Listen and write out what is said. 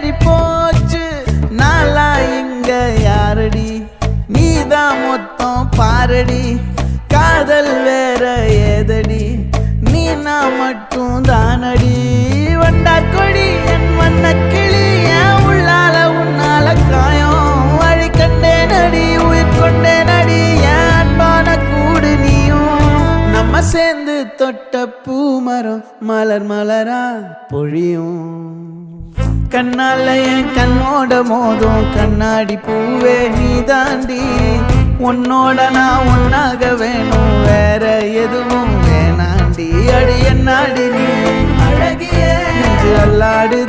ஏறி போச்சு நாளா இங்க யாரடி நீதான் மொத்தம் பாரடி காதல் வேற ஏதடி நீ நான் மட்டும் தானடி வண்டா கொடி என் வண்ண கிளி என் உள்ளால உன்னால காயம் வழி கண்டே நடி உயிர் கொண்டே நடி என் அன்பான கூடு நீயும் நம்ம சேர்ந்து தொட்ட பூமரம் மலர் மலரா பொழியும் கண்ணால என் கண்ணோட மோதும் கண்ணாடி பூவே நீ தாண்டி உன்னோட நான் ஒன்னாக வேணும் வேற எதுவும் வேணாண்டி அடி என்னாடி நீ அழகிய அல்லாடு